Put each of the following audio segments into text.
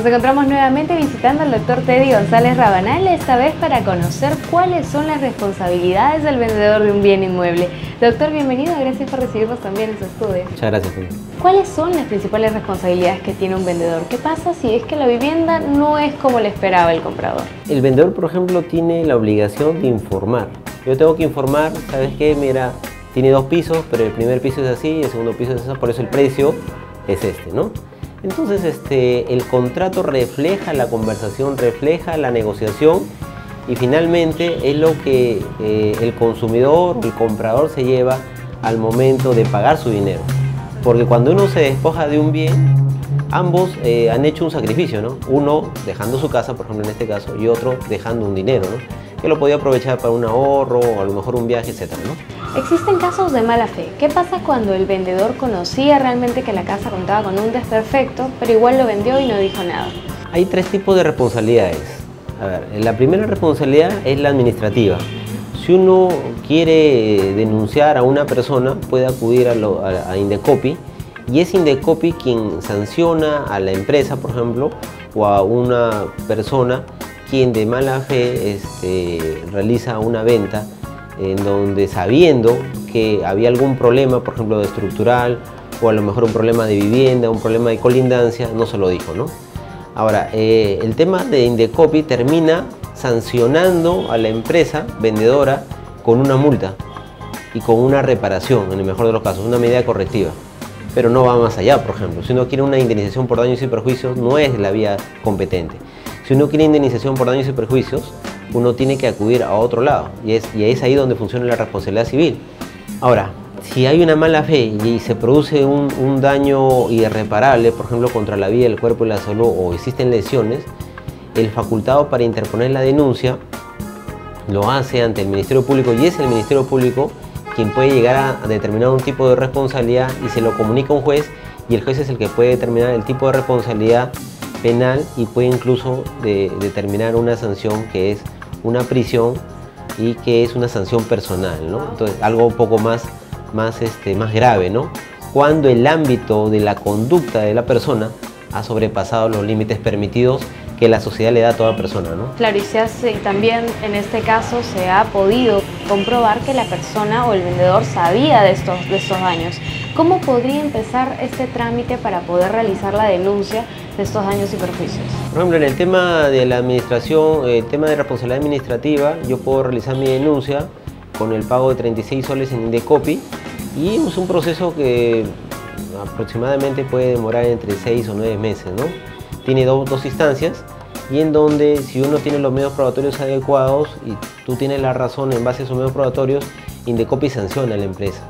encontramos nuevamente visitando al doctor Teddy González Rabanal, esta vez para conocer cuáles son las responsabilidades del vendedor de un bien inmueble. Doctor, bienvenido, gracias por recibirnos también en su estudio. Muchas gracias. ¿Cuáles son las principales responsabilidades que tiene un vendedor? ¿Qué pasa si es que la vivienda no es como le esperaba el comprador? El vendedor, por ejemplo, tiene la obligación de informar. Yo tengo que informar, ¿sabes qué? Mira, tiene 2 pisos, pero el primer piso es así, el segundo piso es así, por eso el precio es este, ¿no? Entonces, el contrato refleja la conversación, refleja la negociación y finalmente es lo que el consumidor, el comprador se lleva al momento de pagar su dinero. Porque cuando uno se despoja de un bien, ambos han hecho un sacrificio, ¿no? Uno dejando su casa, por ejemplo en este caso, y otro dejando un dinero, ¿no? Que lo podía aprovechar para un ahorro o a lo mejor un viaje, etcétera, ¿no? Existen casos de mala fe. ¿Qué pasa cuando el vendedor conocía realmente que la casa contaba con un desperfecto, pero igual lo vendió y no dijo nada? Hay 3 tipos de responsabilidades. A ver, la primera responsabilidad es la administrativa. Si uno quiere denunciar a una persona, puede acudir a Indecopi y es Indecopi quien sanciona a la empresa, por ejemplo, o a una persona quien de mala fe realiza una venta en donde sabiendo que había algún problema, por ejemplo, de estructural o a lo mejor un problema de vivienda, un problema de colindancia, no se lo dijo, ¿no? Ahora, el tema de Indecopi termina sancionando a la empresa vendedora con una multa y con una reparación, en el mejor de los casos, una medida correctiva. Pero no va más allá, por ejemplo. Si uno quiere una indemnización por daños y perjuicios, no es la vía competente. Si uno quiere indemnización por daños y perjuicios, uno tiene que acudir a otro lado y es ahí donde funciona la responsabilidad civil. Ahora, si hay una mala fe y se produce un daño irreparable, por ejemplo, contra la vida, el cuerpo y la salud, o existen lesiones, el facultado para interponer la denuncia lo hace ante el Ministerio Público y es el Ministerio Público quien puede llegar a determinar un tipo de responsabilidad y se lo comunica a un juez y el juez es el que puede determinar el tipo de responsabilidad penal y puede incluso determinar una sanción que es una prisión y que es una sanción personal, ¿no? Entonces algo un poco más grave, ¿no? Cuando el ámbito de la conducta de la persona ha sobrepasado los límites permitidos que la sociedad le da a toda persona, ¿no? Claro, y también en este caso se ha podido comprobar que la persona o el vendedor sabía de estos daños. ¿Cómo podría empezar este trámite para poder realizar la denuncia de estos daños y perjuicios? Por ejemplo, en el tema de la administración, el tema de responsabilidad administrativa, yo puedo realizar mi denuncia con el pago de 36 soles en Indecopi y es un proceso que aproximadamente puede demorar entre 6 o 9 meses, ¿no? Tiene dos instancias y en donde si uno tiene los medios probatorios adecuados y tú tienes la razón en base a esos medios probatorios, Indecopi sanciona a la empresa,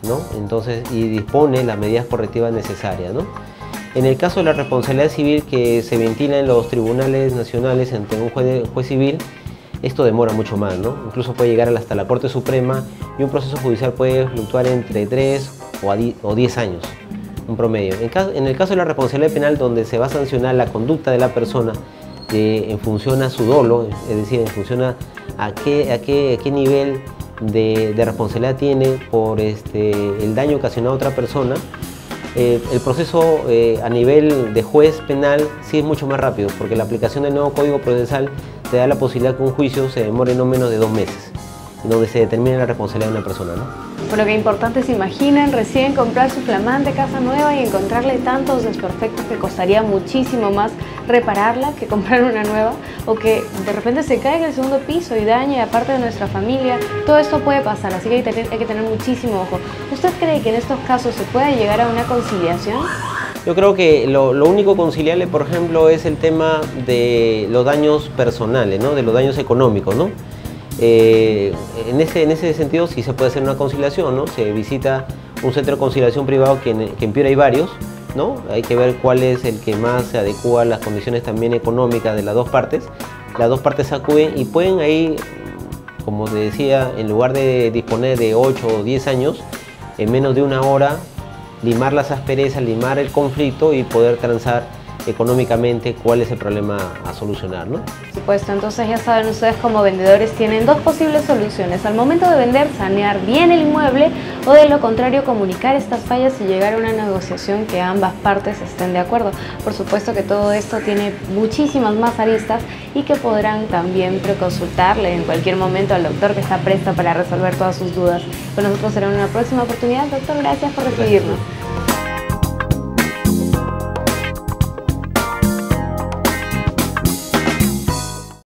¿no? Entonces, y dispone las medidas correctivas necesarias, ¿no? En el caso de la responsabilidad civil que se ventila en los tribunales nacionales ante un juez civil, esto demora mucho más, ¿no? Incluso puede llegar hasta la Corte Suprema y un proceso judicial puede fluctuar entre 3 o 10 años, un promedio. En el caso de la responsabilidad penal, donde se va a sancionar la conducta de la persona en función a su dolo, es decir, en función a qué nivel de responsabilidad tiene por el daño ocasionado a otra persona, el proceso a nivel de juez penal sí es mucho más rápido, porque la aplicación del nuevo Código Procesal te da la posibilidad que un juicio se demore no menos de 2 meses, donde se determina la responsabilidad de una persona, ¿no? Bueno, qué importante, se imaginen recién comprar su flamante casa nueva y encontrarle tantos desperfectos que costaría muchísimo más repararla que comprar una nueva, o que de repente se caiga el segundo piso y dañe a parte de nuestra familia. Todo esto puede pasar, así que hay que tener muchísimo ojo. ¿Usted cree que en estos casos se puede llegar a una conciliación? Yo creo que lo único conciliable, por ejemplo, es el tema de los daños personales, ¿no? De los daños económicos, ¿no? En ese sentido sí se puede hacer una conciliación, ¿no? Se visita un centro de conciliación privado que en Piura hay varios, ¿no? Hay que ver cuál es el que más se adecua a las condiciones también económicas de las dos partes. Las dos partes acuden y pueden ahí, como te decía, en lugar de disponer de 8 o 10 años, en menos de 1 hora, limar las asperezas, limar el conflicto y poder transar económicamente cuál es el problema a solucionar, ¿no? Por supuesto, entonces ya saben ustedes como vendedores tienen dos posibles soluciones. Al momento de vender, sanear bien el inmueble o de lo contrario comunicar estas fallas y llegar a una negociación que ambas partes estén de acuerdo. Por supuesto que todo esto tiene muchísimas más aristas y que podrán también preconsultarle en cualquier momento al doctor que está presto para resolver todas sus dudas. Con nosotros será una próxima oportunidad. Doctor, gracias por recibirnos.